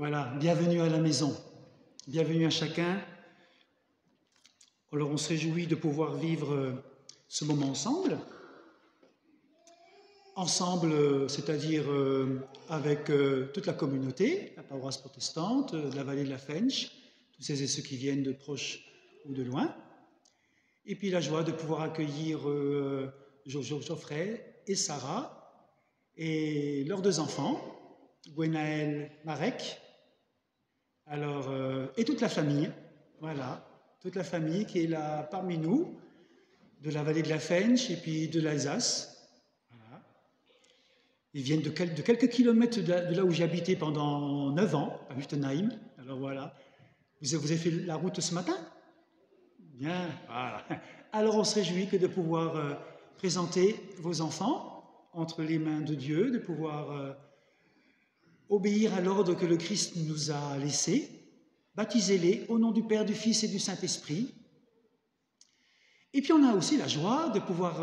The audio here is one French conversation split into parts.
Voilà, bienvenue à la maison, bienvenue à chacun. Alors on se réjouit de pouvoir vivre ce moment ensemble. Ensemble, c'est-à-dire avec toute la communauté, la paroisse protestante, de la vallée de la Fensch, tous ces et ceux qui viennent de proche ou de loin. Et puis la joie de pouvoir accueillir Geoffrey et Sarah et leurs deux enfants, Gwenaël, Marek, alors, et toute la famille, voilà, toute la famille qui est là parmi nous, de la vallée de la Fensch et puis de l'Alsace. Voilà. Ils viennent de quelques kilomètres de là où j'ai habité pendant 9 ans, à Wüstenheim. Alors voilà, vous avez fait la route ce matin? Bien, voilà. Alors on se réjouit que de pouvoir présenter vos enfants entre les mains de Dieu, de pouvoir obéir à l'ordre que le Christ nous a laissé. Baptisez-les au nom du Père, du Fils et du Saint-Esprit. Et puis on a aussi la joie de pouvoir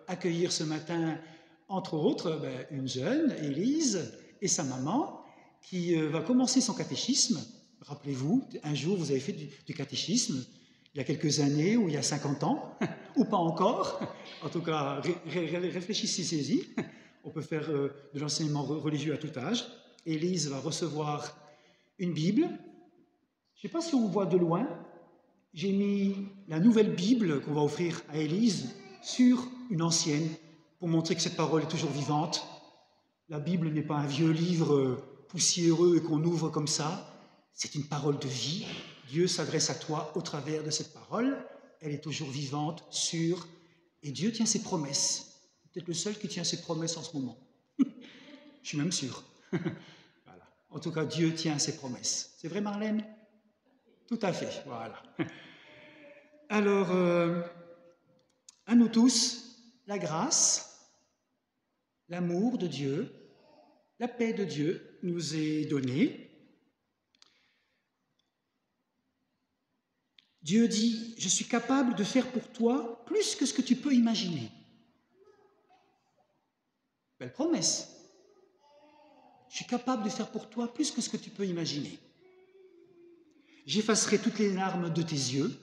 accueillir ce matin, entre autres, une jeune, Élise, et sa maman, qui va commencer son catéchisme. Rappelez-vous, un jour vous avez fait du catéchisme, il y a quelques années, ou il y a 50 ans, ou pas encore. En tout cas, réfléchissez-y. On peut faire de l'enseignement religieux à tout âge. Élise va recevoir une Bible. Je ne sais pas si on voit de loin, j'ai mis la nouvelle Bible qu'on va offrir à Élise sur une ancienne, pour montrer que cette parole est toujours vivante. La Bible n'est pas un vieux livre poussiéreux et qu'on ouvre comme ça. C'est une parole de vie. Dieu s'adresse à toi au travers de cette parole. Elle est toujours vivante, sûre, et Dieu tient ses promesses. C'est peut-être le seul qui tient ses promesses en ce moment. Je suis même sûr. Voilà. En tout cas, Dieu tient ses promesses. C'est vrai, Marlène? Tout à fait, voilà. Alors, à nous tous, la grâce, l'amour de Dieu, la paix de Dieu nous est donnée. Dieu dit, je suis capable de faire pour toi plus que ce que tu peux imaginer. Belle promesse. Je suis capable de faire pour toi plus que ce que tu peux imaginer. J'effacerai toutes les larmes de tes yeux.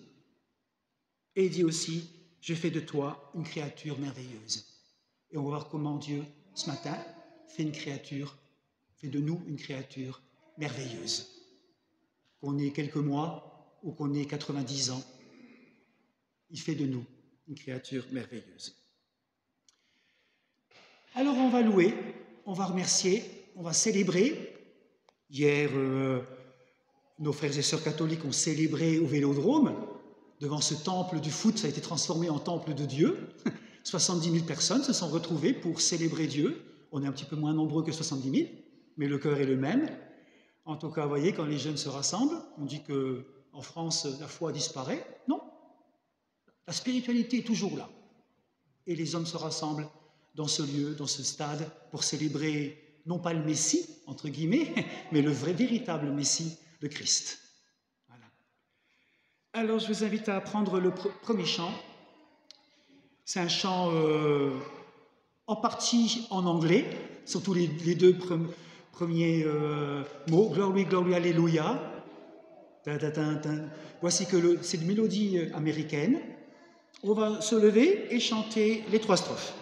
Et il dit aussi, je fais de toi une créature merveilleuse. Et on va voir comment Dieu, ce matin, fait de nous une créature merveilleuse. Qu'on ait quelques mois ou qu'on ait 90 ans, il fait de nous une créature merveilleuse. Alors on va louer, on va remercier, on va célébrer. Hier, nos frères et sœurs catholiques ont célébré au Vélodrome. Devant ce temple du foot, ça a été transformé en temple de Dieu. 70 000 personnes se sont retrouvées pour célébrer Dieu. On est un petit peu moins nombreux que 70 000, mais le cœur est le même. En tout cas, vous voyez, quand les jeunes se rassemblent, on dit qu'en France, la foi disparaît. Non, la spiritualité est toujours là. Et les hommes se rassemblent dans ce lieu, dans ce stade, pour célébrer non pas le Messie, entre guillemets, mais le vrai, véritable Messie, le Christ. Voilà. Alors, je vous invite à apprendre le premier chant. C'est un chant en partie en anglais, surtout les deux premiers mots, Glory, Glory, Alléluia. Voici que c'est une mélodie américaine. On va se lever et chanter les 3 strophes.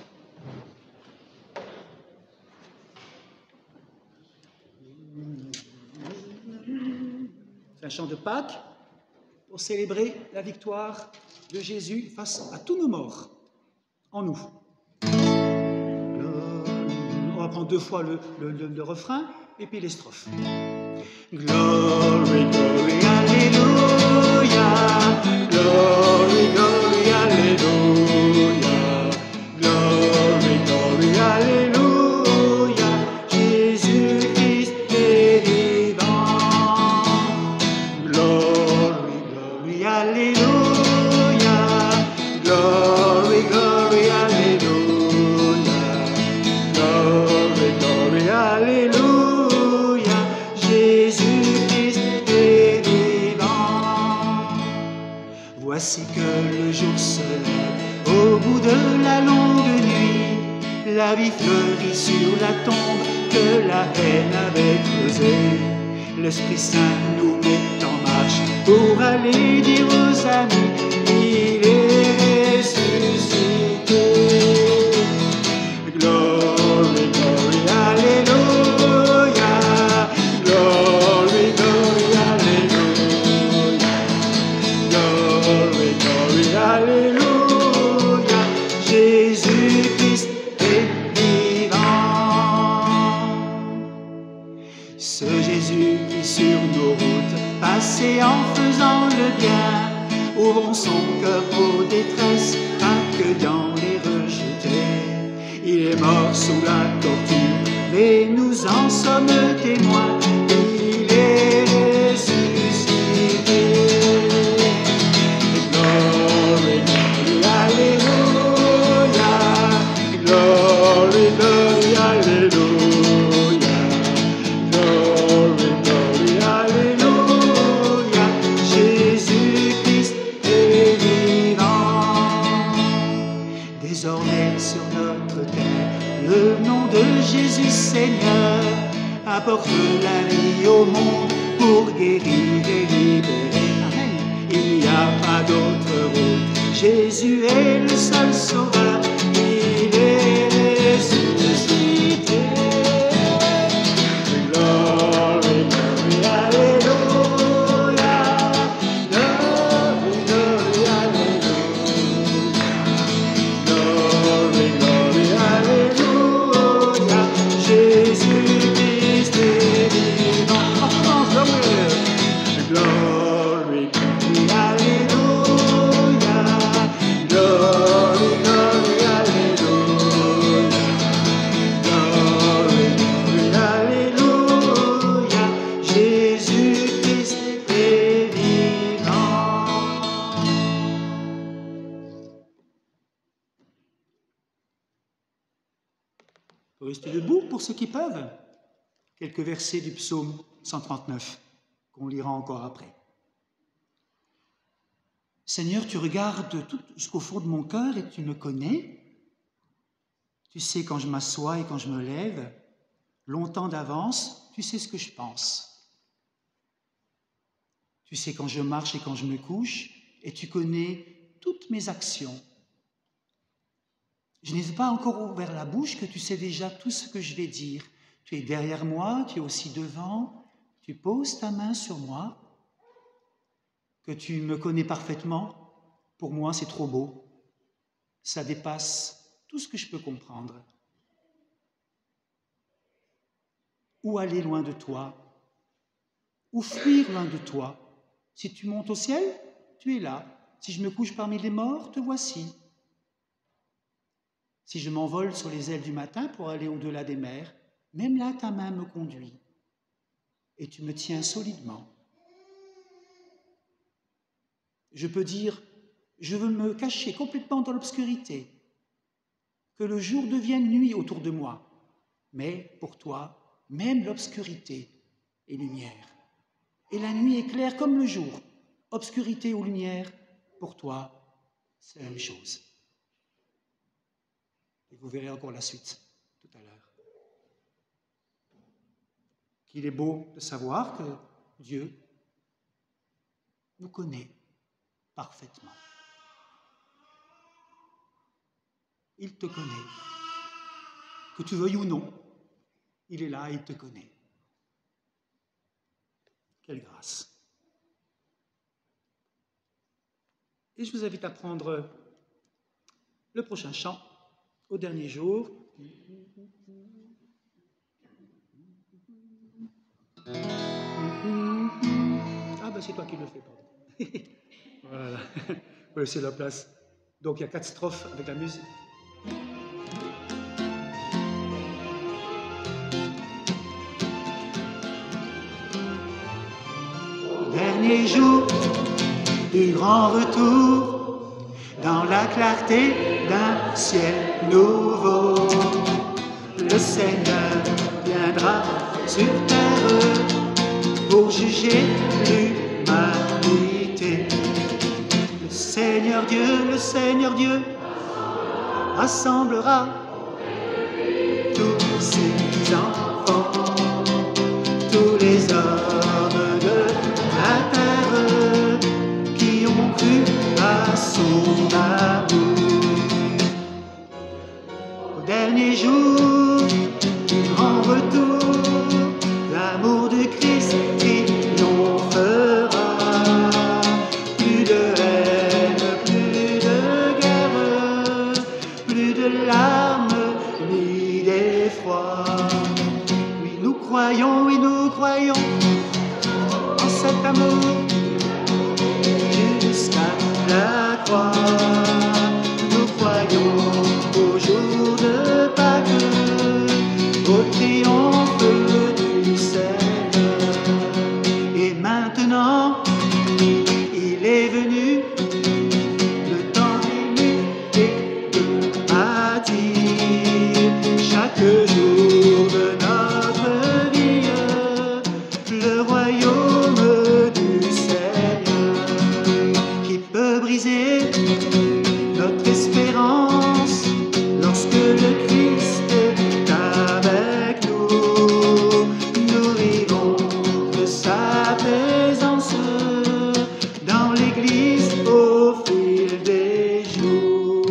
C'est un chant de Pâques pour célébrer la victoire de Jésus face à tous nos morts en nous. On va prendre 2 fois le refrain et puis les strophes. Glory, glory, hallelujah. Glory, glory, hallelujah. Glory, glory, hallelujah. Jésus-Christ est vivant. Glory, glory, hallelujah. Glory, glory, hallelujah. Glory, glory, hallelujah. Voici que le jour se lève au bout de la longue nuit. La vie fleurit sur la tombe que la haine avait creusée. l'Esprit Saint nous met en marche pour aller dire aux amis, il est ressuscité. Glory, glory, alléluia. Glory, glory, alléluia. Glory, glory, alléluia. Jésus-Christ est vivant. Ce Jésus qui sur nos routes passait en faisant le bien, ouvrons son cœur aux détresses, accueillant les rejetés. Il est mort sous la torture, mais nous en sommes témoins. Il est ressuscité. Glory, glory, alléluia. Glory, glory, alléluia. Glory, glory, alléluia. Jésus-Christ est vivant. Désormais sur notre terre, le nom de Jésus Seigneur apporte la vie au monde pour guérir et libérer. Amen. Il n'y a pas d'autre route. Jésus est le seul sauveur. Il est ressuscité. Glory, glory, alléluia. Glory, glory, alléluia. Glory, glory, alléluia. Jésus-Christ est vivant. Glory, glory, alléluia. Glory, glory, alléluia. Glory, glory, alléluia. Jésus-Christ est vivant. Restez debout pour ceux qui peuvent. Quelques versets du psaume 139 qu'on lira encore après. Seigneur, tu regardes tout jusqu'au fond de mon cœur et tu me connais. Tu sais quand je m'assois et quand je me lève. Longtemps d'avance, tu sais ce que je pense. Tu sais quand je marche et quand je me couche et tu connais toutes mes actions. Je n'ai pas encore ouvert la bouche que tu sais déjà tout ce que je vais dire. Tu es derrière moi, tu es aussi devant, tu poses ta main sur moi, que tu me connais parfaitement. Pour moi, c'est trop beau. Ça dépasse tout ce que je peux comprendre. Où aller loin de toi? Où fuir loin de toi? Si tu montes au ciel, tu es là. Si je me couche parmi les morts, te voici. Si je m'envole sur les ailes du matin pour aller au-delà des mers, même là ta main me conduit et tu me tiens solidement. Je peux dire, je veux me cacher complètement dans l'obscurité, que le jour devienne nuit autour de moi, mais pour toi, même l'obscurité est lumière. Et la nuit est claire comme le jour, obscurité ou lumière, pour toi, c'est la même chose. Et vous verrez encore la suite tout à l'heure. Qu'il est beau de savoir que Dieu nous connaît parfaitement. Il te connaît. Que tu veuilles ou non, il est là et il te connaît. Quelle grâce. Et je vous invite à prendre le prochain chant au dernier jour. Ah ben c'est toi qui le fais, pardon. Voilà, oui, c'est la place. Donc il y a 4 strophes avec la musique. Dernier jour du grand retour, dans la clarté d'un ciel nouveau, le Seigneur viendra sur terre pour juger l'humanité. Le Seigneur Dieu rassemblera tous ses enfants, tous les hommes l'effroi. Oui, nous croyons en cet amour jusqu'à la croix. Nous croyons au jour de Pâques, au triomphe du Seigneur. Et maintenant, il est venu le temps d'aimer et de bâtir chaque jour de notre vie le royaume du Seigneur, qui peut briser notre espérance lorsque le Christ est avec nous. Nous vivons de sa présence dans l'Église au fil des jours.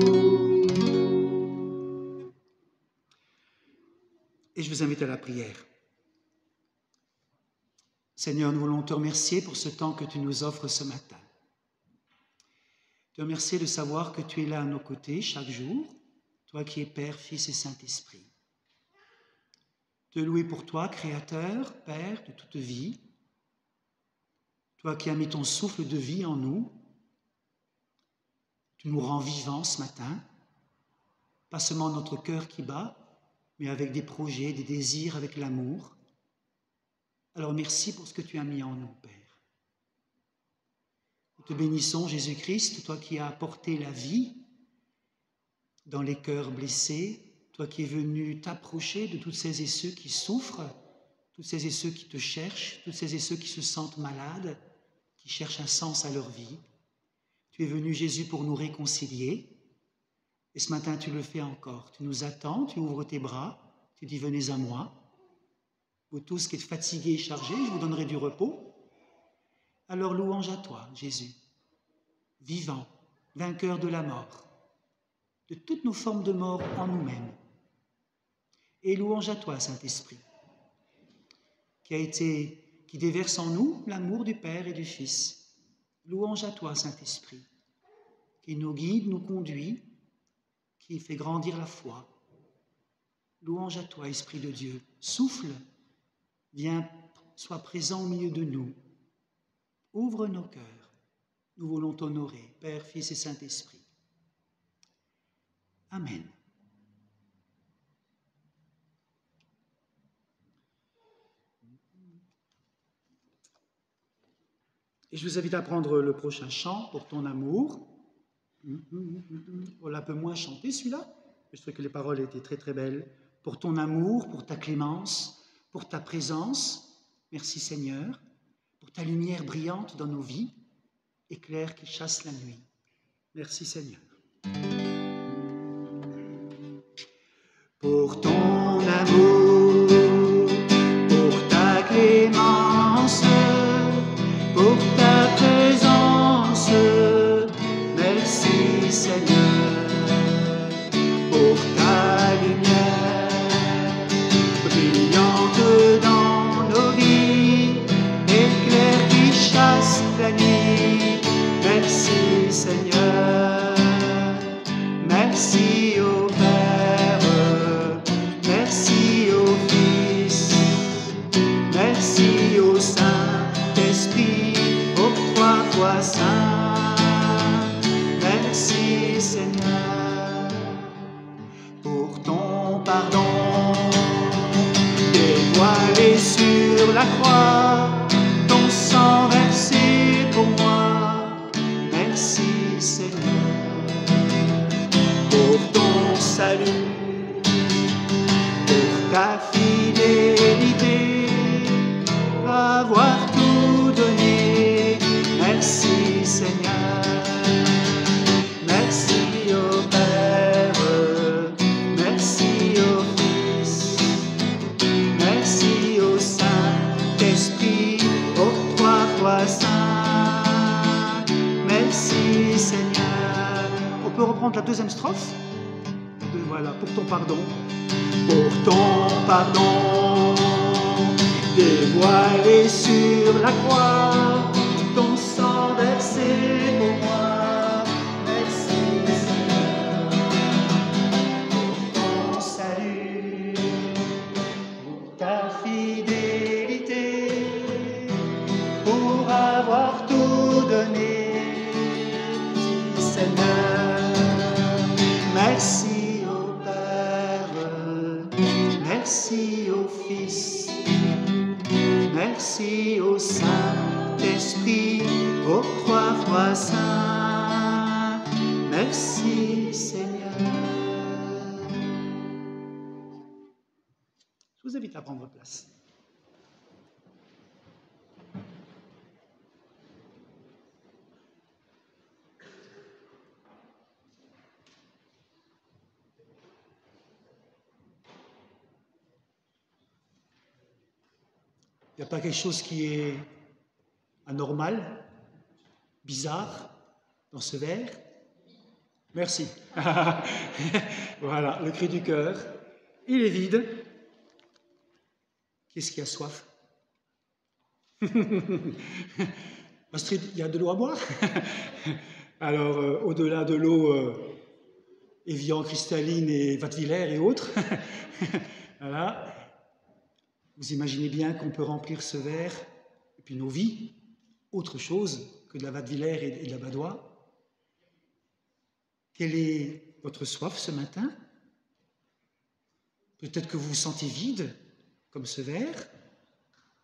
Et je vous invite à la prière. Seigneur, nous voulons te remercier pour ce temps que tu nous offres ce matin. Te remercier de savoir que tu es là à nos côtés chaque jour, toi qui es Père, Fils et Saint-Esprit. Te louer pour toi, Créateur, Père de toute vie, toi qui as mis ton souffle de vie en nous. Tu nous rends vivants ce matin, pas seulement notre cœur qui bat, mais avec des projets, des désirs, avec l'amour. Alors merci pour ce que tu as mis en nous, Père. Nous te bénissons, Jésus-Christ, toi qui as apporté la vie dans les cœurs blessés, toi qui es venu t'approcher de toutes celles et ceux qui souffrent, toutes celles et ceux qui te cherchent, toutes celles et ceux qui se sentent malades, qui cherchent un sens à leur vie. Tu es venu, Jésus, pour nous réconcilier. Et ce matin, tu le fais encore. Tu nous attends, tu ouvres tes bras, tu dis « Venez à moi ». Vous tous qui êtes fatigués et chargés, je vous donnerai du repos. Alors louange à toi, Jésus, vivant, vainqueur de la mort, de toutes nos formes de mort en nous-mêmes. Et louange à toi, Saint-Esprit, qui déverse en nous l'amour du Père et du Fils. Louange à toi, Saint-Esprit, qui nous guide, nous conduit, qui fait grandir la foi. Louange à toi, Esprit de Dieu. Souffle, viens, sois présent au milieu de nous. Ouvre nos cœurs. Nous voulons t'honorer, Père, Fils et Saint-Esprit. Amen. Et je vous invite à prendre le prochain chant pour ton amour. On l'a un peu moins chanté celui-là, mais je trouve que les paroles étaient très très belles. Pour ton amour, pour ta clémence, pour ta présence. Merci Seigneur. Pour ta lumière brillante dans nos vies, éclair qui chasse la nuit. Merci Seigneur. Pour ton amour, pour ta clémence, pour ta présence, merci Seigneur. Pour ta lumière brillante dans nos vies, éclair qui chasse la nuit, merci Seigneur. Merci au Père, merci au Fils, merci au Saint-Esprit, aux trois fois saint. Merci Seigneur pour ton pardon, dévoilé sur la croix, ton sang versé pour moi. Merci Seigneur pour ton salut, pour ta fidélité, avoir tout donné. Merci Seigneur. Merci au Père, merci au Fils, merci au Saint-Esprit, aux trois fois saint. Merci Seigneur. On peut reprendre la deuxième strophe. Voilà, pour ton pardon. Pour ton pardon, dévoilé sur la croix, ton sang versé pour moi. Merci Seigneur pour ton salut, Merci au Fils, merci au Saint-Esprit, aux trois fois saints. Merci Seigneur. Je vous invite à prendre place. Il n'y a pas quelque chose qui est anormal, bizarre dans ce verre? Merci. Voilà, le cri du cœur. Il est vide. Qu'est-ce qui a soif? Astrid, il y a de l'eau à boire? Alors, au-delà de l'eau, Evian, cristalline et Wattwiller et autres, voilà. Vous imaginez bien qu'on peut remplir ce verre, et puis nos vies, autre chose que de la Wattwiller et de la Badois. Quelle est votre soif ce matin? Peut-être que vous vous sentez vide, comme ce verre.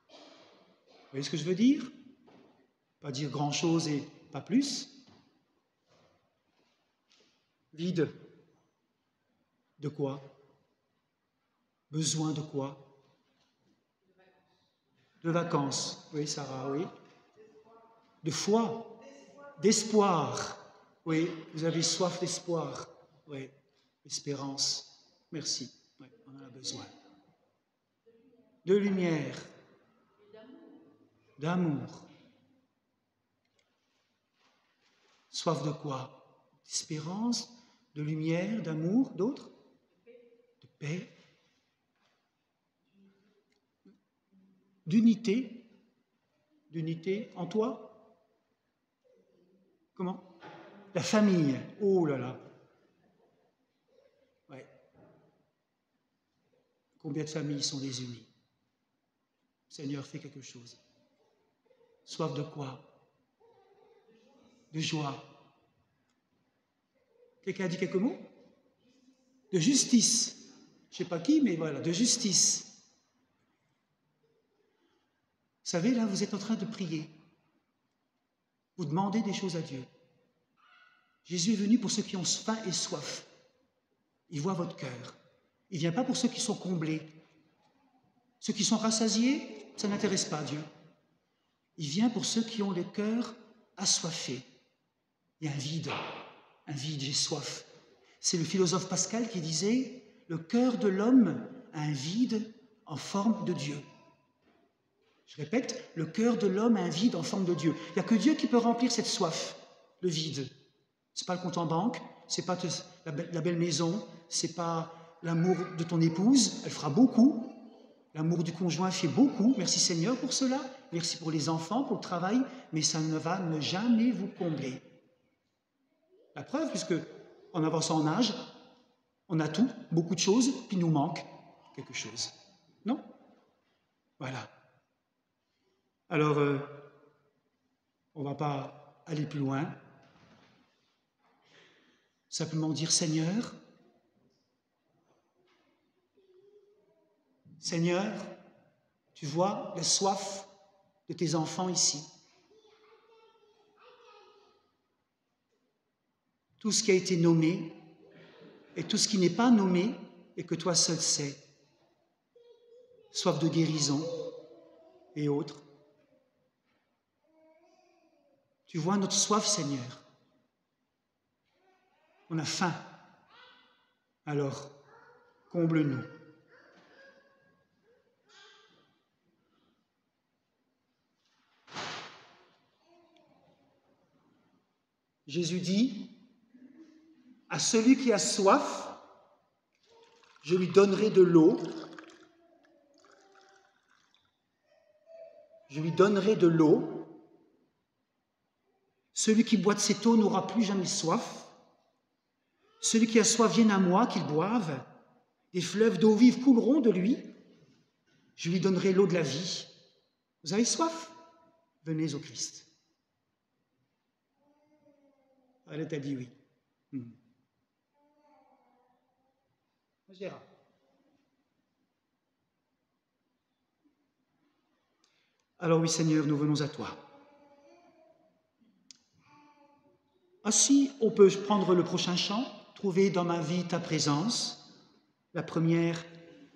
Vous voyez ce que je veux dire? Pas dire grand-chose et pas plus. Vide. De quoi? Besoin de quoi? De vacances. Oui, Sarah, oui. De foi, d'espoir. Oui, vous avez soif d'espoir. Oui, espérance. Merci. Oui, on en a besoin. De lumière. D'amour. Soif de quoi? D'espérance, de lumière, d'amour, d'autres? De paix. D'unité. D'unité en toi? Comment? La famille. Oh là là. Ouais. Combien de familles sont désunies? Seigneur, fais quelque chose. Soif de quoi? De joie. Quelqu'un a dit quelques mots? De justice. Je ne sais pas qui, mais voilà, de justice. Vous savez, là, vous êtes en train de prier. Vous demandez des choses à Dieu. Jésus est venu pour ceux qui ont faim et soif. Il voit votre cœur. Il ne vient pas pour ceux qui sont comblés. Ceux qui sont rassasiés, ça n'intéresse pas Dieu. Il vient pour ceux qui ont le cœur assoiffé. Il y a un vide, j'ai soif. C'est le philosophe Pascal qui disait « Le cœur de l'homme a un vide en forme de Dieu ». Je répète, le cœur de l'homme a un vide en forme de Dieu. Il n'y a que Dieu qui peut remplir cette soif, le vide. Ce n'est pas le compte en banque, ce n'est pas la belle maison, ce n'est pas l'amour de ton épouse, elle fera beaucoup. L'amour du conjoint fait beaucoup, merci Seigneur pour cela, merci pour les enfants, pour le travail, mais ça ne va ne jamais vous combler. La preuve, puisque en avançant en âge, on a tout, beaucoup de choses, puis il nous manque quelque chose. Non? Voilà. Alors, on ne va pas aller plus loin. Simplement dire Seigneur, Seigneur, tu vois la soif de tes enfants ici. Tout ce qui a été nommé et tout ce qui n'est pas nommé et que toi seul sais. Soif de guérison et autres. Tu vois notre soif, Seigneur. On a faim. Alors, comble-nous. Jésus dit, à celui qui a soif, je lui donnerai de l'eau. Je lui donnerai de l'eau. Celui qui boit de cette eau n'aura plus jamais soif. Celui qui a soif vienne à moi, qu'il boive. Des fleuves d'eau vive couleront de lui. Je lui donnerai l'eau de la vie. Vous avez soif? Venez au Christ. Elle t'a dit oui. Hmm. Gérard. Alors oui, Seigneur, nous venons à toi. Ainsi, on peut prendre le prochain chant, trouver dans ma vie ta présence, la première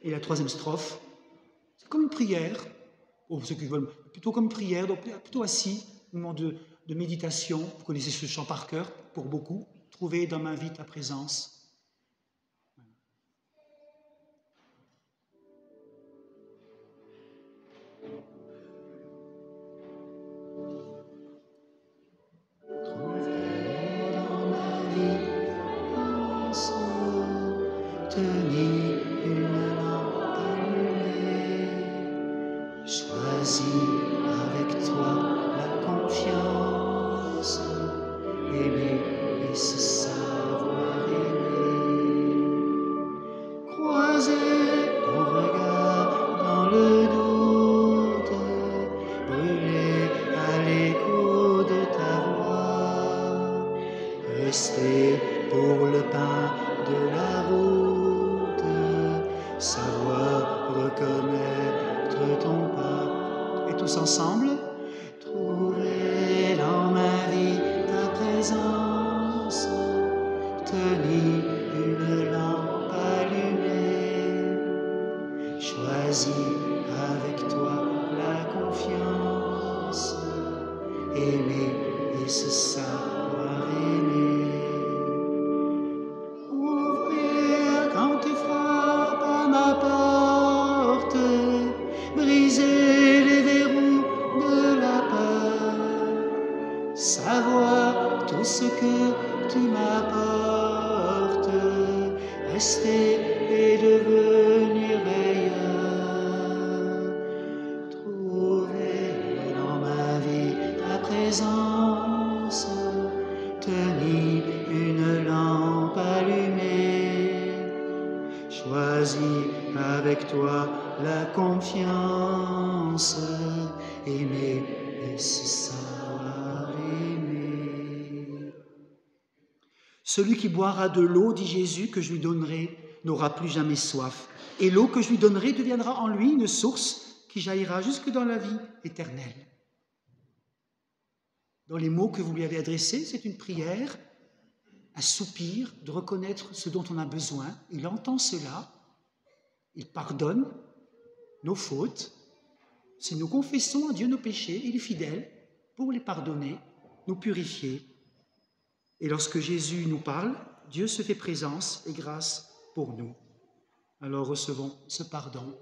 et la troisième strophe. C'est comme une prière, pour ceux qui veulent, plutôt comme une prière, donc plutôt assis, moment de méditation. Vous connaissez ce chant par cœur, pour beaucoup. Trouver dans ma vie ta présence. Celui qui boira de l'eau, dit Jésus, que je lui donnerai, n'aura plus jamais soif. Et l'eau que je lui donnerai deviendra en lui une source qui jaillira jusque dans la vie éternelle. Dans les mots que vous lui avez adressés, c'est une prière, un soupir de reconnaître ce dont on a besoin. Il entend cela, il pardonne nos fautes. Si nous confessons à Dieu nos péchés, il est fidèle pour les pardonner, nous purifier. Et lorsque Jésus nous parle, Dieu se fait présence et grâce pour nous. Alors recevons ce pardon,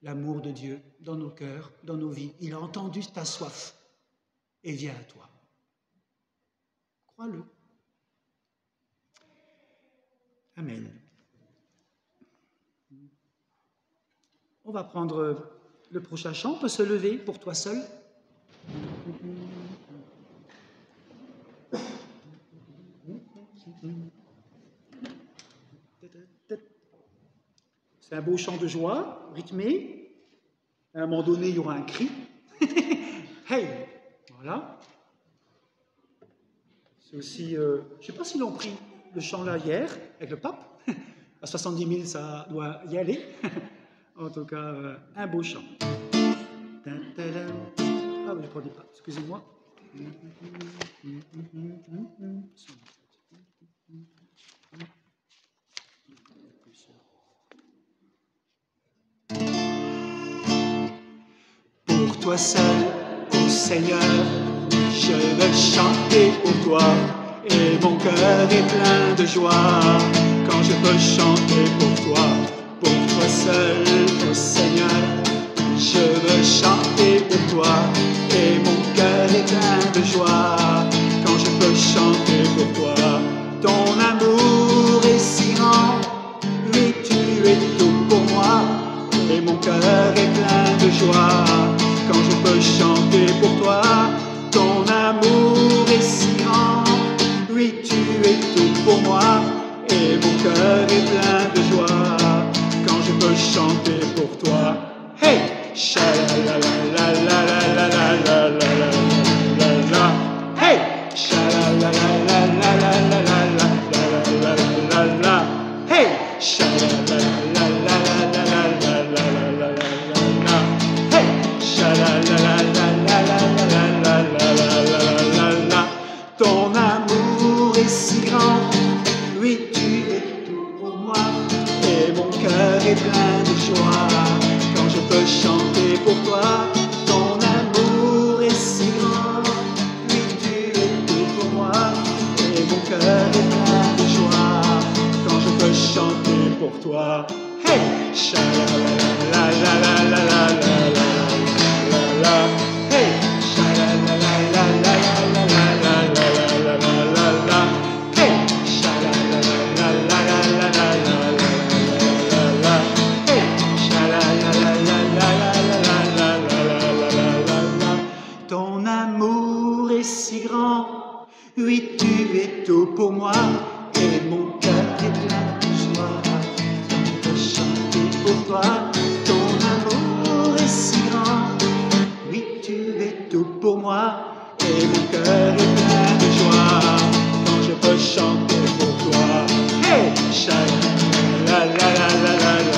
l'amour de Dieu dans nos cœurs, dans nos vies. Il a entendu ta soif et vient à toi. Crois-le. Amen. On va prendre le prochain chant. On peut se lever pour toi seul. C'est un beau chant de joie, rythmé. À un moment donné, il y aura un cri. Hey! Voilà. C'est aussi, je ne sais pas s'ils ont pris le chant là hier, avec le pape. À 70 000, ça doit y aller. En tout cas, un beau chant. Ah, je ne prenais pas, excusez-moi. Pour toi seul, ô Seigneur, je veux chanter pour toi, et mon cœur est plein de joie quand je peux chanter pour toi. Pour toi seul, ô Seigneur, je veux chanter pour toi, et mon cœur est plein de joie quand je peux chanter pour toi. Ton amour est si grand, oui, tu es tout pour moi, et mon cœur est plein de joie quand je peux chanter pour toi. Ton amour est si grand, oui, tu es tout pour moi, et mon cœur est plein de joie quand je peux chanter pour toi. Hey! Sha-la-la-la-la-la-la-la-la-la-la-la. Hey! Sha-la-la-la-la-la-la-la-la-la-la-la. Hey! Sha-la-la-la-la-la-la-la-la-la-la-la-la. Hey! Sha-la-la-la. tout pour moi, et mon cœur est plein de joie. Je peux chanter pour toi, ton amour est si grand. Oui, tu es tout pour moi, et mon cœur est plein de joie. Quand je peux chanter pour toi, hey, la la la la la la la.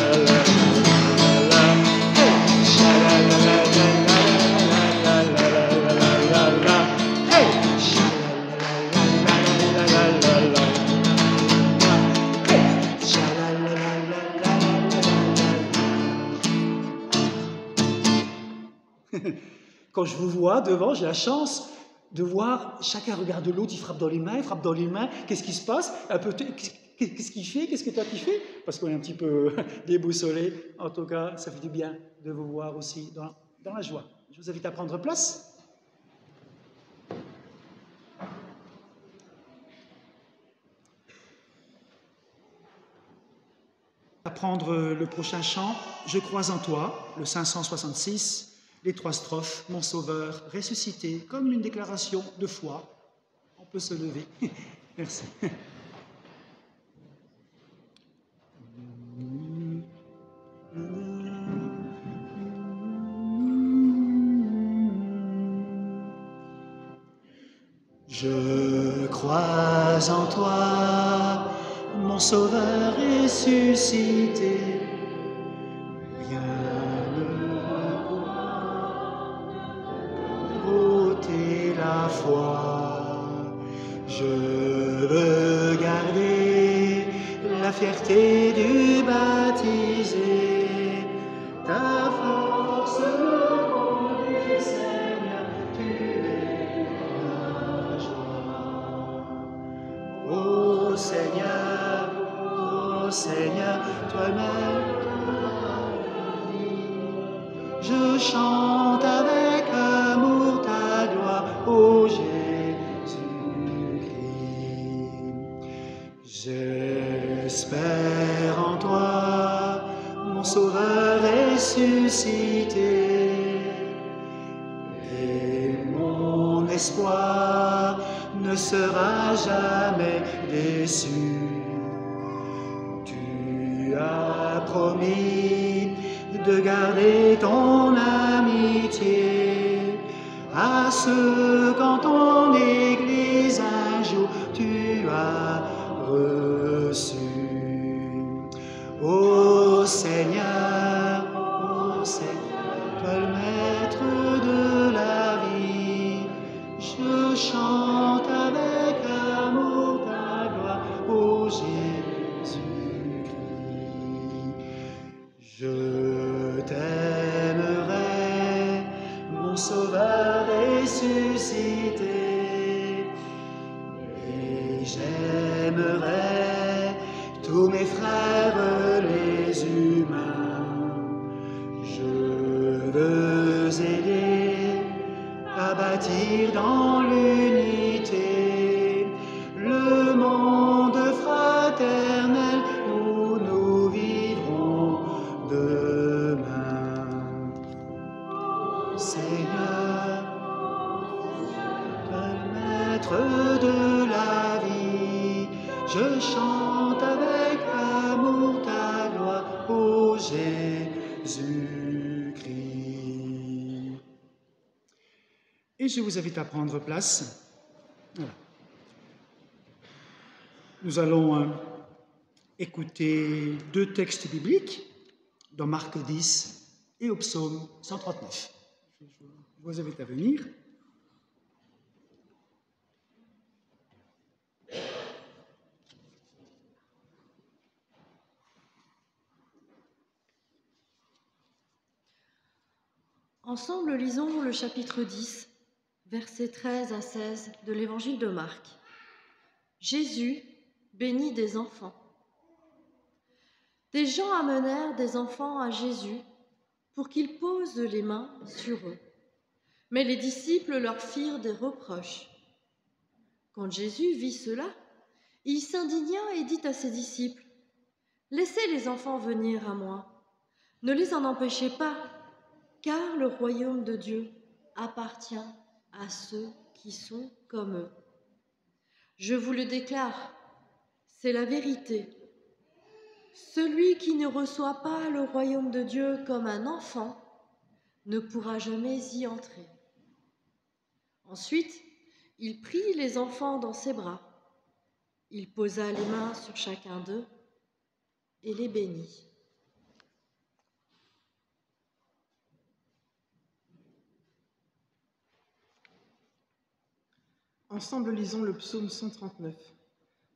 Quand je vous vois devant, j'ai la chance de voir chacun regarde l'autre, il frappe dans les mains, il frappe dans les mains. Qu'est-ce qui se passe? Qu'est-ce qu'il fait? Qu'est-ce que toi tu fais? Parce qu'on est un petit peu déboussolé. En tout cas, ça fait du bien de vous voir aussi dans la joie. Je vous invite à prendre place. À prendre le prochain chant, Je crois en toi, le 566. Les 3 strophes, mon sauveur ressuscité, comme une déclaration de foi. On peut se lever. Merci. Je crois en toi, mon sauveur ressuscité. La foi, je veux garder la fierté du baptisé, ta force me conduit, Seigneur, tu es ma joie. Ô Seigneur, toi le maître de la vie, je chante avec amour ta gloire, ô Jésus-Christ. J'espère en toi, mon sauveur ressuscité, et mon espoir ne sera jamais déçu. Tu as promis de garder ton amitié à ceux qu'en ton Église un jour tu as reçu. Ô Seigneur, toi le maître de la vie, je chante avec amour ta gloire, ô Jésus-Christ. Je t'aimerai, mon sauveur ressuscité, et j'aimerai tous mes frères les humains. Je veux aider à bâtir dans l'unité le monde fraternel où nous vivrons demain. Seigneur, le maître de la vie, je chante avec amour ta gloire, ô Jésus-Christ. Et je vous invite à prendre place. Voilà. Nous allons écouter 2 textes bibliques dans Marc 10 et au psaume 139. Je vous invite à venir. Ensemble, lisons le chapitre 10, versets 13 à 16 de l'évangile de Marc. Jésus bénit des enfants. Des gens amenèrent des enfants à Jésus pour qu'il pose les mains sur eux. Mais les disciples leur firent des reproches. Quand Jésus vit cela, il s'indigna et dit à ses disciples : « Laissez les enfants venir à moi, ne les en empêchez pas, car le royaume de Dieu appartient à ceux qui sont comme eux. Je vous le déclare, c'est la vérité. Celui qui ne reçoit pas le royaume de Dieu comme un enfant ne pourra jamais y entrer. » Ensuite, il prit les enfants dans ses bras. Il posa les mains sur chacun d'eux et les bénit. Ensemble, lisons le psaume 139.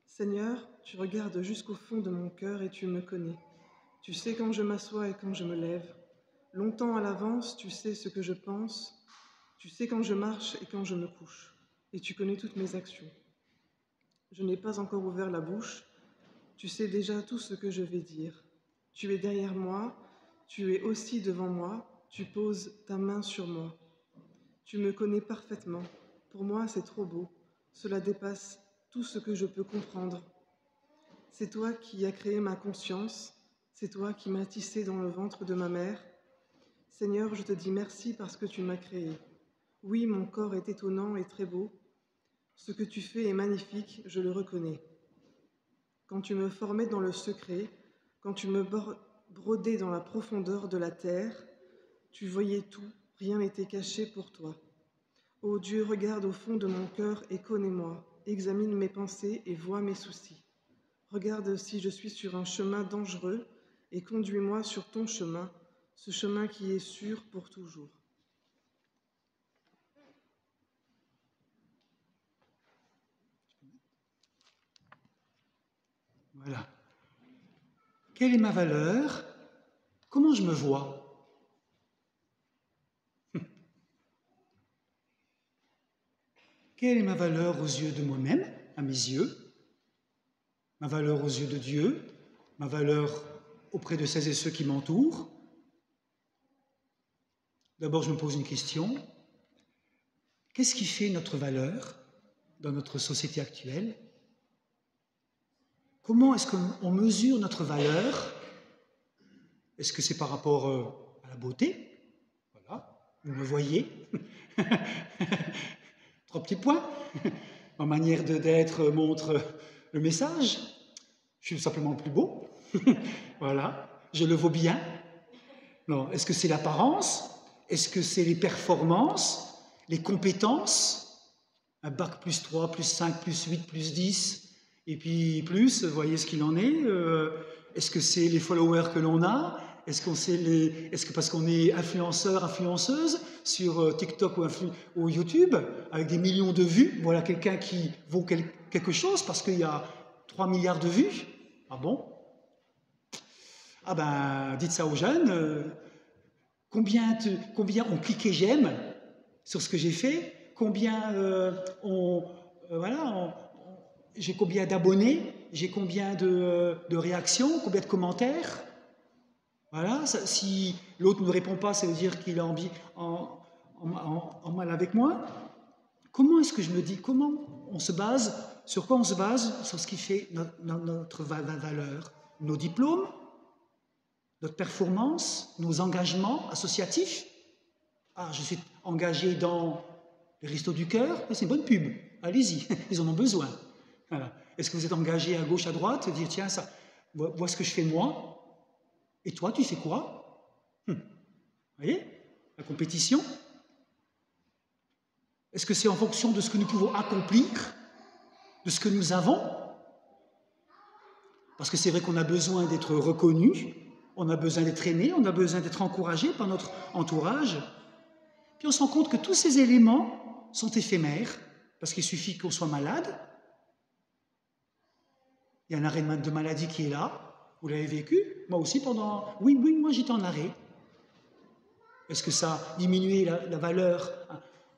Seigneur, tu regardes jusqu'au fond de mon cœur et tu me connais. Tu sais quand je m'assois et quand je me lève. Longtemps à l'avance, tu sais ce que je pense. Tu sais quand je marche et quand je me couche. Et tu connais toutes mes actions. Je n'ai pas encore ouvert la bouche. Tu sais déjà tout ce que je vais dire. Tu es derrière moi. Tu es aussi devant moi. Tu poses ta main sur moi. Tu me connais parfaitement. Pour moi, c'est trop beau. Cela dépasse tout ce que je peux comprendre. C'est toi qui as créé ma conscience. C'est toi qui m'as tissé dans le ventre de ma mère. Seigneur, je te dis merci parce que tu m'as créé. Oui, mon corps est étonnant et très beau. Ce que tu fais est magnifique, je le reconnais. Quand tu me formais dans le secret, quand tu me brodais dans la profondeur de la terre, tu voyais tout, rien n'était caché pour toi. Ô Dieu, regarde au fond de mon cœur et connais-moi, examine mes pensées et vois mes soucis. Regarde si je suis sur un chemin dangereux et conduis-moi sur ton chemin, ce chemin qui est sûr pour toujours. Voilà. Quelle est ma valeur? Comment je me vois? Quelle est ma valeur aux yeux de moi-même, à mes yeux? Ma valeur aux yeux de Dieu? Ma valeur auprès de celles et ceux qui m'entourent? D'abord, je me pose une question. Qu'est-ce qui fait notre valeur dans notre société actuelle? Comment est-ce qu'on mesure notre valeur? Est-ce que c'est par rapport à la beauté? Voilà, vous me voyez. 3 petits points. Ma manière d'être montre le message. Je suis simplement plus beau. Voilà, je le vaux bien. Non, est-ce que c'est l'apparence? Est-ce que c'est les performances? Les compétences? Un bac plus 3, plus 5, plus 8, plus 10, et puis plus, vous voyez ce qu'il en est. Est-ce que c'est les followers que l'on a? Est-ce que parce qu'on est influenceur, influenceuse sur TikTok ou YouTube, avec des millions de vues, voilà quelqu'un qui vaut quelque chose parce qu'il y a 3 milliards de vues? Ah bon? Ah ben, dites ça aux jeunes. Combien ont cliqué j'aime sur ce que j'ai fait? Combien j'ai combien d'abonnés? J'ai combien de réactions? Combien de commentaires? Voilà, si l'autre ne me répond pas, ça veut dire qu'il est en mal avec moi. Comment est-ce que je me dis? Comment on se base? Sur quoi on se base? Sur ce qui fait notre valeur. Nos diplômes? Notre performance? Nos engagements associatifs? Ah, je suis engagé dans les Restos du Cœur, c'est une bonne pub. Allez-y, ils en ont besoin. Voilà. Est-ce que vous êtes engagé à gauche, à droite, dire tiens, ça, vois ce que je fais moi? Et toi, tu fais quoi? Vous voyez? La compétition? Est-ce que c'est en fonction de ce que nous pouvons accomplir, de ce que nous avons? Parce que c'est vrai qu'on a besoin d'être reconnu, on a besoin d'être aimé, on a besoin d'être encouragé par notre entourage. Puis on se rend compte que tous ces éléments sont éphémères, parce qu'il suffit qu'on soit malade. Il y a un arrêt de maladie qui est là. Vous l'avez vécu? Moi aussi pendant... Oui, moi j'étais en arrêt. Est-ce que ça a diminué la valeur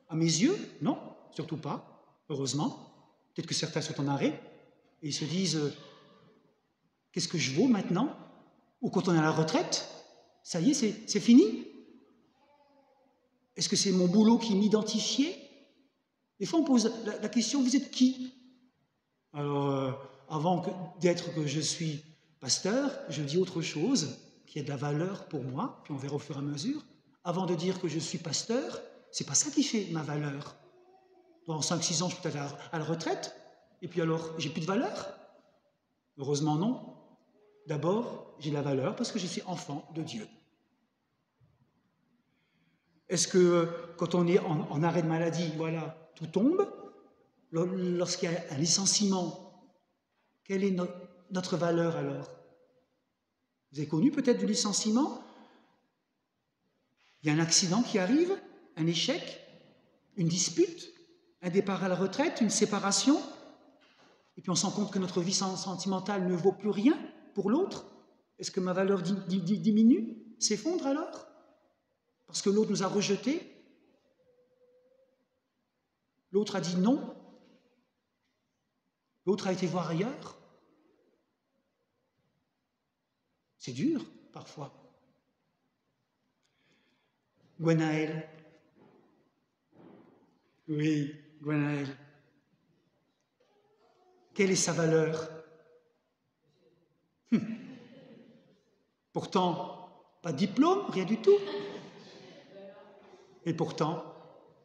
à mes yeux? Non, surtout pas, heureusement. Peut-être que certains sont en arrêt et ils se disent qu'est-ce que je vaux maintenant? Ou quand on est à la retraite, ça y est, c'est fini? Est-ce que c'est mon boulot qui m'identifiait? Des fois on pose la question, vous êtes qui? Alors, avant d'être que je suis pasteur, je dis autre chose qui a de la valeur pour moi, puis on verra au fur et à mesure. Avant de dire que je suis pasteur, c'est pas ça qui fait ma valeur. Dans 5-6 ans, je suis peut-être à la retraite. Et puis alors, j'ai plus de valeur? Heureusement non. D'abord, j'ai la valeur parce que je suis enfant de Dieu. Est-ce que quand on est en arrêt de maladie, voilà, tout tombe? Lorsqu'il y a un licenciement, quelle est notre valeur alors? Vous avez connu peut-être du licenciement? Il y a un accident qui arrive, un échec, une dispute, un départ à la retraite, une séparation, et puis on se rend compte que notre vie sentimentale ne vaut plus rien pour l'autre. Est-ce que ma valeur diminue, s'effondre alors? Parce que l'autre nous a rejetés? L'autre a dit non? L'autre a été voir ailleurs? C'est dur, parfois. Gwenaël. Oui, Gwenaël. Quelle est sa valeur? Pourtant, pas de diplôme, rien du tout. Et pourtant,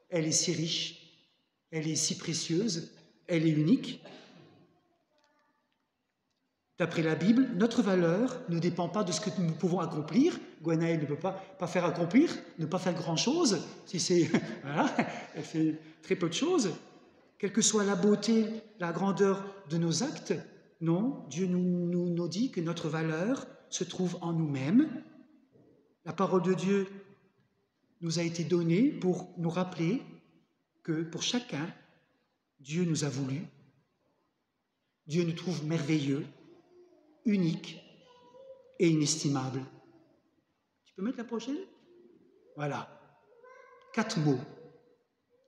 elle est si riche, elle est si précieuse, elle est unique. D'après la Bible, notre valeur ne dépend pas de ce que nous pouvons accomplir. Gwenaël ne peut pas faire accomplir, ne pas faire grand-chose. Si c'est, voilà, elle fait très peu de choses. Quelle que soit la beauté, la grandeur de nos actes, non, Dieu nous dit que notre valeur se trouve en nous-mêmes. La parole de Dieu nous a été donnée pour nous rappeler que pour chacun, Dieu nous a voulu. Dieu nous trouve merveilleux, unique et inestimable. Tu peux mettre la prochaine? Voilà. 4 mots.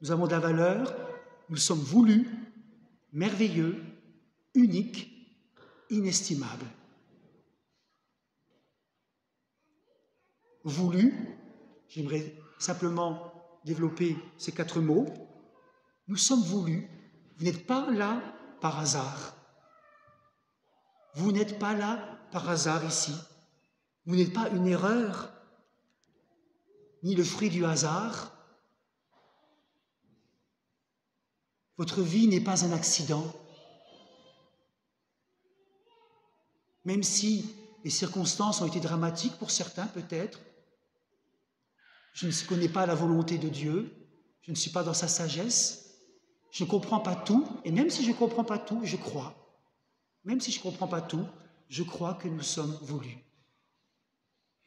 Nous avons de la valeur, nous sommes voulus, merveilleux, uniques, inestimables. Voulus, j'aimerais simplement développer ces 4 mots. Nous sommes voulus. Vous n'êtes pas là par hasard. Vous n'êtes pas là par hasard ici. Vous n'êtes pas une erreur, ni le fruit du hasard. Votre vie n'est pas un accident. Même si les circonstances ont été dramatiques pour certains, peut-être, je ne connais pas la volonté de Dieu, je ne suis pas dans sa sagesse, je ne comprends pas tout, et même si je ne comprends pas tout, je crois. Même si je ne comprends pas tout, je crois que nous sommes voulus.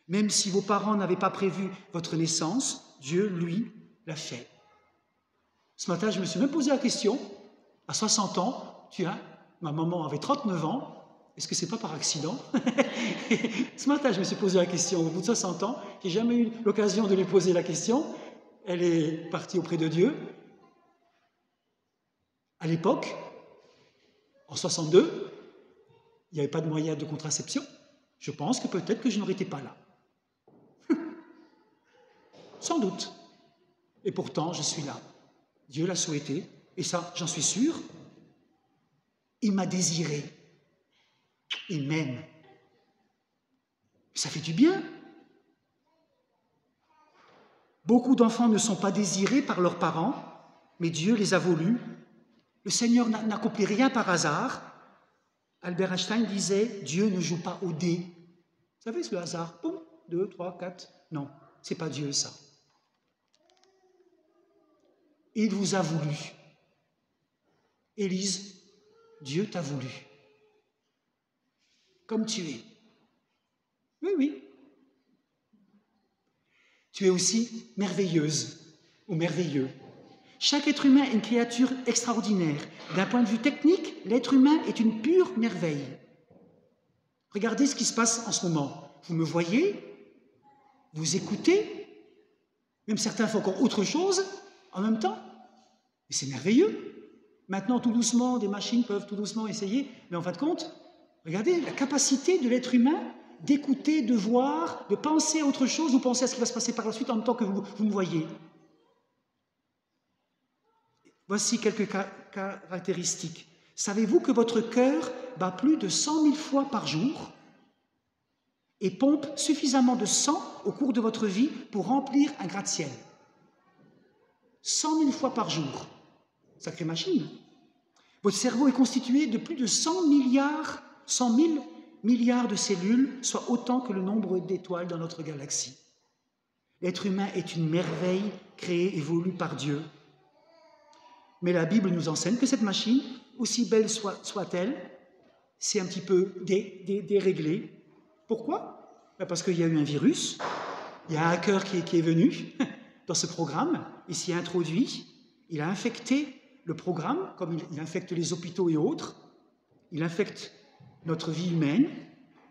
Même si vos parents n'avaient pas prévu votre naissance, Dieu, lui, l'a fait. Ce matin, je me suis même posé la question, à 60 ans, tiens, ma maman avait 39 ans, est-ce que ce n'est pas par accident? Ce matin, je me suis posé la question, au bout de 60 ans, je n'ai jamais eu l'occasion de lui poser la question, elle est partie auprès de Dieu. À l'époque, en 62, il n'y avait pas de moyen de contraception. Je pense que peut-être que je n'aurais été pas là. Sans doute. Et pourtant, je suis là. Dieu l'a souhaité, et ça, j'en suis sûr. Il m'a désiré. Il m'aime. Ça fait du bien. Beaucoup d'enfants ne sont pas désirés par leurs parents, mais Dieu les a voulus. Le Seigneur n'accomplit rien par hasard. Albert Einstein disait, Dieu ne joue pas au dé. Vous savez, c'est le hasard. Boum, 2, 3, 4. Non, c'est pas Dieu, ça. Il vous a voulu. Élise, Dieu t'a voulu. Comme tu es. Oui, oui. Tu es aussi merveilleuse ou merveilleux. Chaque être humain est une créature extraordinaire. D'un point de vue technique, l'être humain est une pure merveille. Regardez ce qui se passe en ce moment. Vous me voyez, vous écoutez, même certains font encore autre chose en même temps. Mais c'est merveilleux. Maintenant, tout doucement, des machines peuvent tout doucement essayer, mais en fin de compte, regardez la capacité de l'être humain d'écouter, de voir, de penser à autre chose, ou penser à ce qui va se passer par la suite en même temps que vous me voyez. Voici quelques caractéristiques. Savez-vous que votre cœur bat plus de 100 000 fois par jour et pompe suffisamment de sang au cours de votre vie pour remplir un gratte-ciel? 100 000 fois par jour. Sacrée machine. Votre cerveau est constitué de plus de 100 000 milliards de cellules, soit autant que le nombre d'étoiles dans notre galaxie. L'être humain est une merveille créée et voulue par Dieu. Mais la Bible nous enseigne que cette machine, aussi belle soit-elle, c'est un petit peu déréglé. Pourquoi? Parce qu'il y a eu un virus, il y a un hacker qui est venu dans ce programme, il s'y est introduit, il a infecté le programme, comme il infecte les hôpitaux et autres, il infecte notre vie humaine.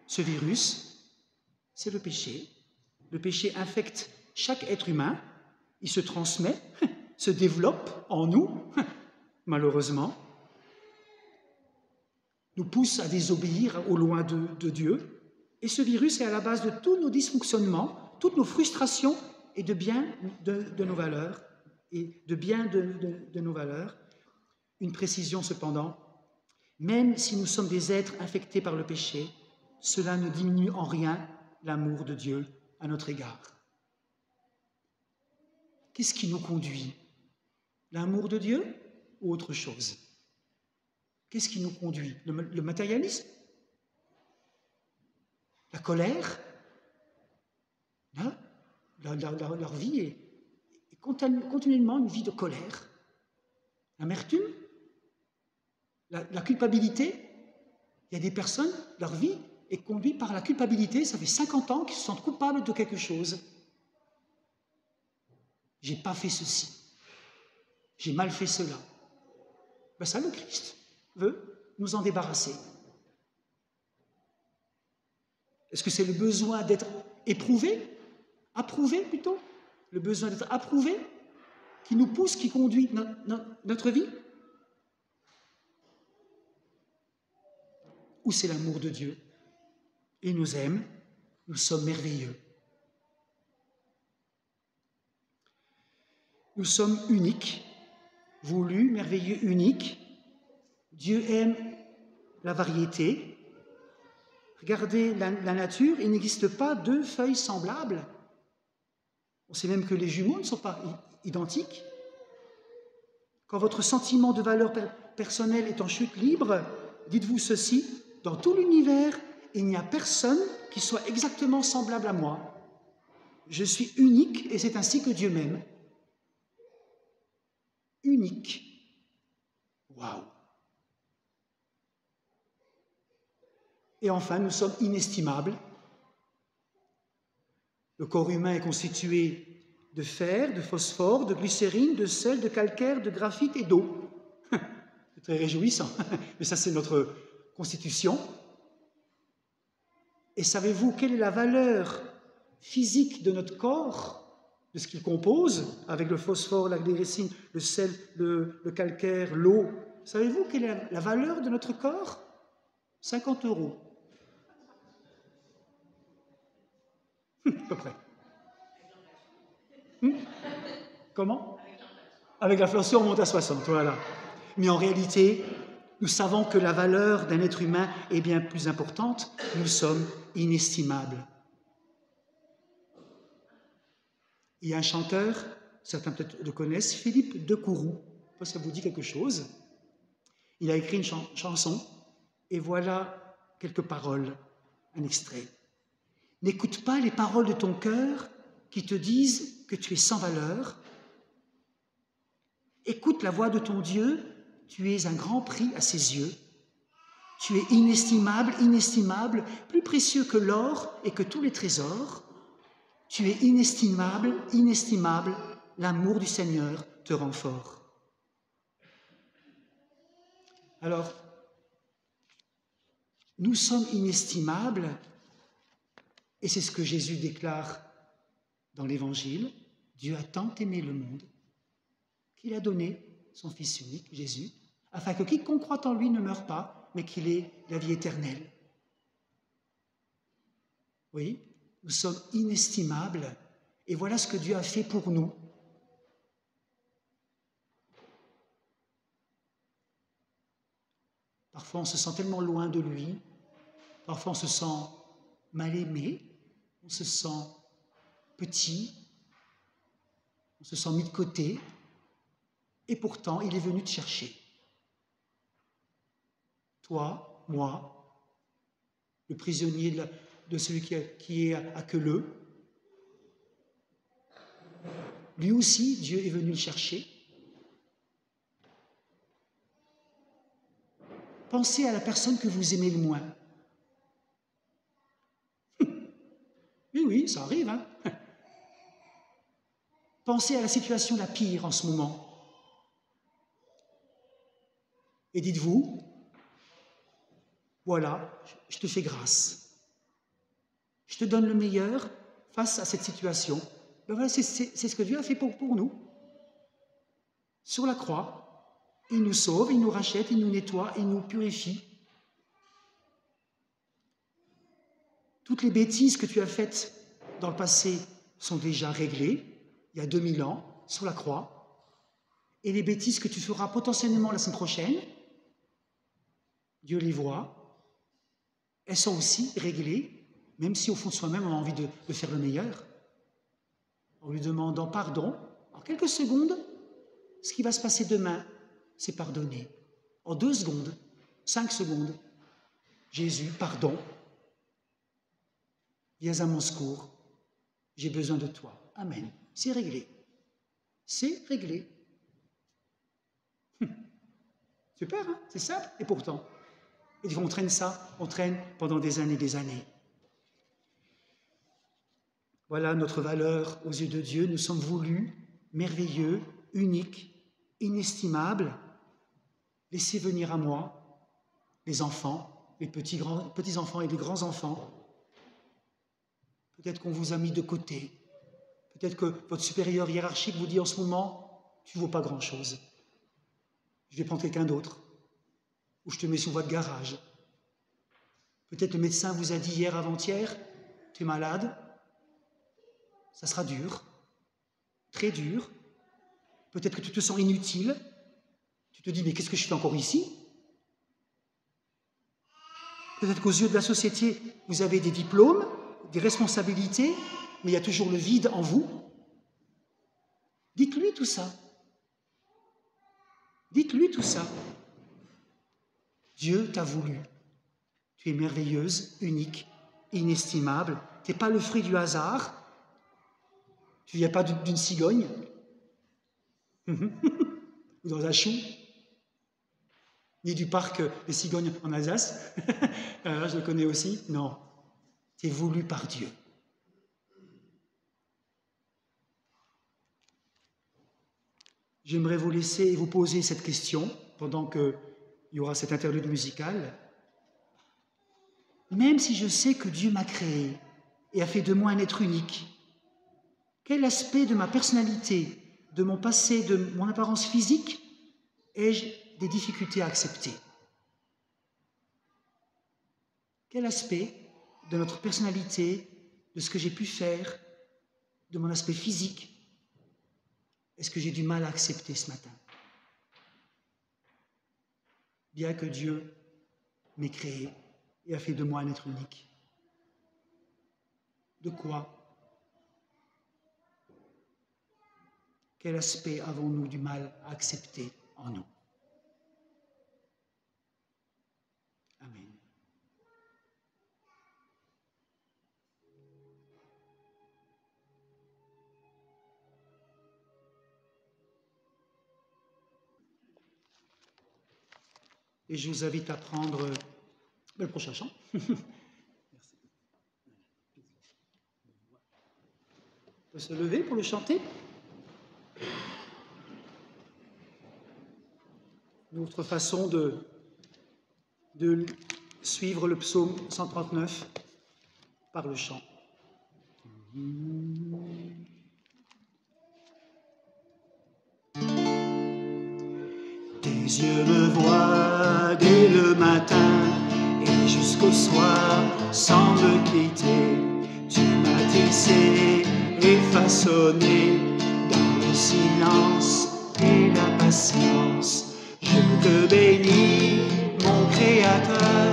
Ce virus, c'est le péché. Le péché infecte chaque être humain, il se transmet, se développe en nous, malheureusement, nous pousse à désobéir au loin de Dieu. Et ce virus est à la base de tous nos dysfonctionnements, toutes nos frustrations et de bien de nos valeurs. Nos valeurs. Une précision cependant, même si nous sommes des êtres infectés par le péché, cela ne diminue en rien l'amour de Dieu à notre égard. Qu'est-ce qui nous conduit? L'amour de Dieu ou autre chose? Qu'est-ce qui nous conduit? Le matérialisme? La colère? Leur vie est continuellement une vie de colère. L'amertume? La culpabilité? Il y a des personnes, leur vie est conduite par la culpabilité. Ça fait 50 ans qu'ils se sentent coupables de quelque chose. J'ai pas fait ceci. J'ai mal fait cela. Ben ça, le Christ veut nous en débarrasser. Est-ce que c'est le besoin d'être éprouvé, approuvé plutôt, le besoin d'être approuvé qui nous pousse, qui conduit notre vie? Ou c'est l'amour de Dieu? Il nous aime, nous sommes merveilleux. Nous sommes uniques, voulus, merveilleux, uniques. Dieu aime la variété. Regardez la nature, il n'existe pas deux feuilles semblables. On sait même que les jumeaux ne sont pas identiques. Quand votre sentiment de valeur personnelle est en chute libre, dites-vous ceci: dans tout l'univers, il n'y a personne qui soit exactement semblable à moi. Je suis unique et c'est ainsi que Dieu m'aime. Unique. Waouh! Et enfin, nous sommes inestimables. Le corps humain est constitué de fer, de phosphore, de glycérine, de sel, de calcaire, de graphite et d'eau. C'est très réjouissant, mais ça c'est notre constitution. Et savez-vous quelle est la valeur physique de notre corps, de ce qu'il compose, avec le phosphore, la glycérine, le sel, le calcaire, l'eau? Savez-vous quelle est la valeur de notre corps? 50 €. À peu près. Comment? Avec l'inflation, on monte à 60, voilà. Mais en réalité, nous savons que la valeur d'un être humain est bien plus importante. Nous sommes inestimables. Il y a un chanteur, certains peut-être le connaissent, Philippe Decourroux. Je ne sais pas si ça vous dit quelque chose. Il a écrit une chanson, et voilà quelques paroles, un extrait. N'écoute pas les paroles de ton cœur qui te disent que tu es sans valeur. Écoute la voix de ton Dieu, tu es un grand prix à ses yeux. Tu es inestimable, inestimable, plus précieux que l'or et que tous les trésors. Tu es inestimable, inestimable, l'amour du Seigneur te rend fort. Alors, nous sommes inestimables, et c'est ce que Jésus déclare dans l'Évangile. Dieu a tant aimé le monde qu'il a donné son Fils unique, Jésus, afin que quiconque croit en lui ne meure pas, mais qu'il ait la vie éternelle. Oui, nous sommes inestimables, et voilà ce que Dieu a fait pour nous. Parfois, on se sent tellement loin de lui, parfois on se sent mal aimé, on se sent petit, on se sent mis de côté, et pourtant, il est venu te chercher. toi, moi, le prisonnier de celui qui est à Queuleux. Lui aussi, Dieu est venu le chercher. Pensez à la personne que vous aimez le moins. Oui, ça arrive, hein. Pensez à la situation la pire en ce moment. Et dites-vous, voilà, je te fais grâce. Je te donne le meilleur face à cette situation. Ben voilà, c'est ce que Dieu a fait pour nous. Sur la croix, il nous sauve, il nous rachète, il nous nettoie, il nous purifie. Toutes les bêtises que tu as faites dans le passé sont déjà réglées, il y a 2000 ans, sur la croix. Et les bêtises que tu feras potentiellement la semaine prochaine, Dieu les voit, elles sont aussi réglées, même si au fond de soi-même on a envie de faire le meilleur, en lui demandant pardon. En quelques secondes, ce qui va se passer demain, c'est pardonner. En 2 secondes, 5 secondes, Jésus, pardon, viens à mon secours, j'ai besoin de toi. Amen. C'est réglé. C'est réglé. Super, hein? C'est simple, et pourtant. Et on traîne ça, on traîne pendant des années et des années. Voilà notre valeur aux yeux de Dieu. Nous sommes voulus, merveilleux, uniques, inestimables. Laissez venir à moi les enfants, les petits-enfants et les grands-enfants. Peut-être qu'on vous a mis de côté. Peut-être que votre supérieur hiérarchique vous dit en ce moment, tu ne vaux pas grand-chose. Je vais prendre quelqu'un d'autre. Ou je te mets sous voie de garage. Peut-être le médecin vous a dit hier, avant-hier, tu es malade. Ça sera dur, très dur. Peut-être que tu te sens inutile. Tu te dis, mais qu'est-ce que je fais encore ici? Peut-être qu'aux yeux de la société, vous avez des diplômes, des responsabilités, mais il y a toujours le vide en vous. Dites-lui tout ça. Dites-lui tout ça. Dieu t'a voulu. Tu es merveilleuse, unique, inestimable. Tu n'es pas le fruit du hasard. Tu ne viens pas d'une cigogne. Ou dans un chou. Ni du parc des cigognes en Alsace. Je le connais aussi. Non. Tu es voulu par Dieu. J'aimerais vous laisser et vous poser cette question pendant qu'il y aura cette interlude musicale. Même si je sais que Dieu m'a créé et a fait de moi un être unique, quel aspect de ma personnalité, de mon passé, de mon apparence physique, ai-je des difficultés à accepter? Quel aspect de notre personnalité, de ce que j'ai pu faire, de mon aspect physique, est-ce que j'ai du mal à accepter ce matin? Bien que Dieu m'ait créé et a fait de moi un être unique. De quoi? Quel aspect avons-nous du mal à accepter en nous? Amen. Et je vous invite à prendre le prochain chant. Merci. On peut se lever pour le chanter. Une autre façon de suivre le psaume 139 par le chant. Tes yeux me voient dès le matin et jusqu'au soir sans me quitter. Tu m'as tissé et façonné dans le silence et la patience. Je te bénis, mon Créateur,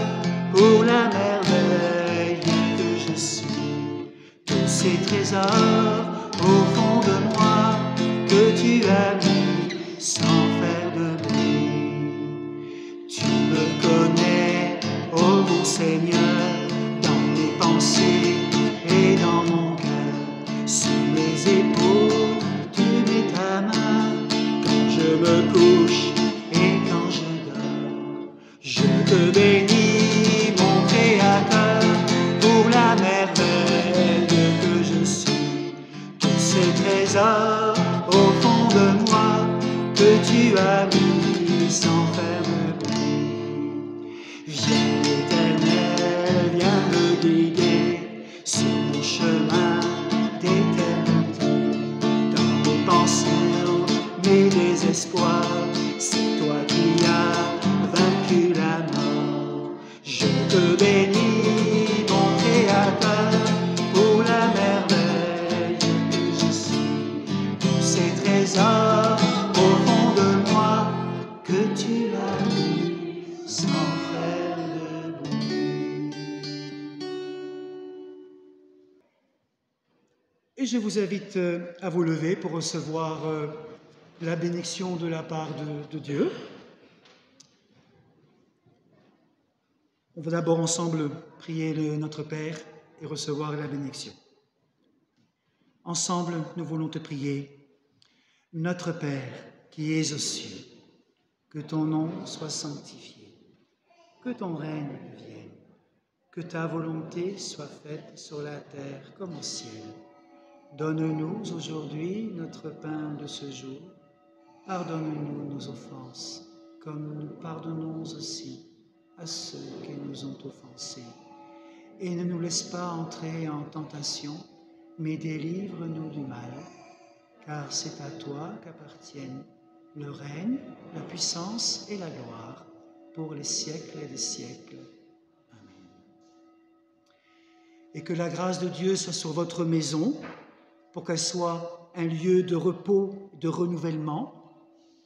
pour la merveille que je suis. Tous ces trésors au fond de moi que tu as mis sans faire de bruit. Tu me connais trésors au fond de moi que tu as mis sans faire de bruit. Viens l'Éternel, viens me guider sur mon chemin d'éternité. Dans mes pensions, mes désespoirs, c'est toi qui as vaincu la mort. Je te bénis, mon Créateur, pour la merveille que je suis. Tous ces trésors au fond de moi que tu as mis sans faire de bruit. Et je vous invite à vous lever pour recevoir la bénédiction de la part de Dieu. On va d'abord ensemble prier notre Père et recevoir la bénédiction. Ensemble, nous voulons te prier. Notre Père qui es aux cieux, que ton nom soit sanctifié, que ton règne vienne, que ta volonté soit faite sur la terre comme au ciel. Donne-nous aujourd'hui notre pain de ce jour. Pardonne-nous nos offenses, comme nous pardonnons aussi à ceux qui nous ont offensés. Et ne nous laisse pas entrer en tentation, mais délivre-nous du mal, car c'est à toi qu'appartiennent le règne, la puissance et la gloire, pour les siècles et des siècles. Amen. Et que la grâce de Dieu soit sur votre maison, pour qu'elle soit un lieu de repos, de renouvellement.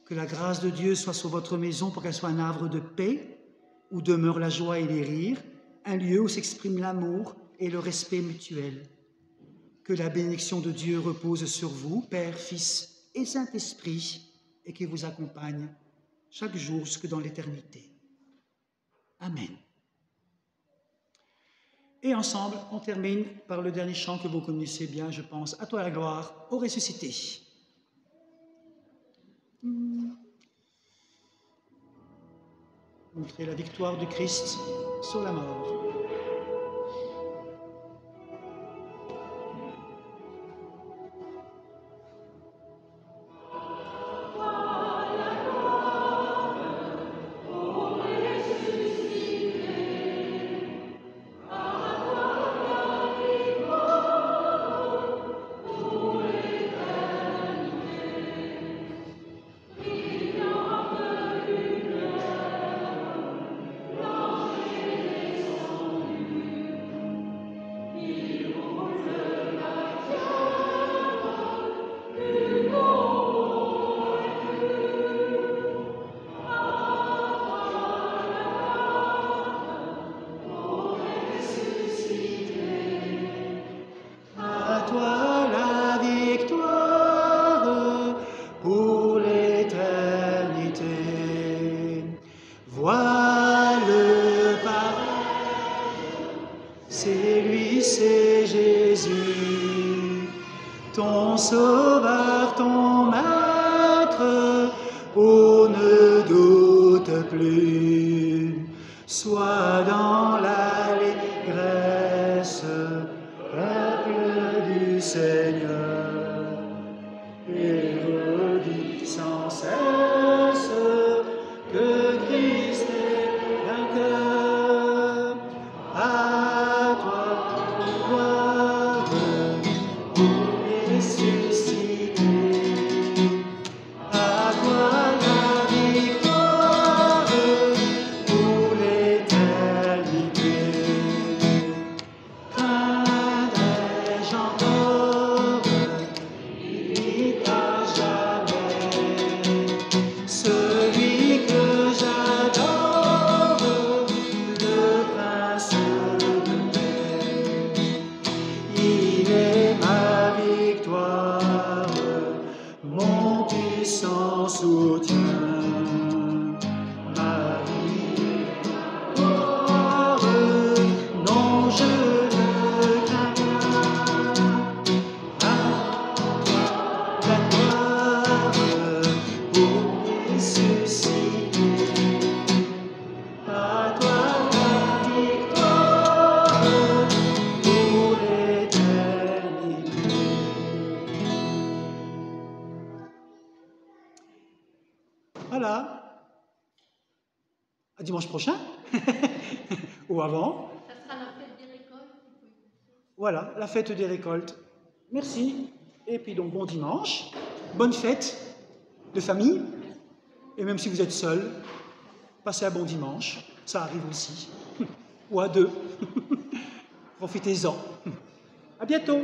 Que la grâce de Dieu soit sur votre maison, pour qu'elle soit un havre de paix, où demeure la joie et les rires, un lieu où s'exprime l'amour et le respect mutuel. Que la bénédiction de Dieu repose sur vous, Père, Fils et Saint-Esprit, et qui vous accompagne chaque jour jusque dans l'éternité. Amen. Et ensemble, on termine par le dernier chant que vous connaissez bien, je pense. À toi la gloire, ô ressuscité. Montrer la victoire du Christ sur la mort. Ton sauveur, ton maître, oh ne doute plus, sois dans l'allégresse, peuple du Seigneur, et redis sans cesse que Christ est vainqueur. À toi, gloire, ressuscité, à toi la victoire pour l'éternité. Voilà. À dimanche prochain. Ou avant. Ça sera la fête des récoltes. Voilà, la fête des récoltes. Merci. Et puis donc, bon dimanche. Bonne fête de famille. Et même si vous êtes seul, passez un bon dimanche. Ça arrive aussi. Ou à deux. Profitez-en. À bientôt.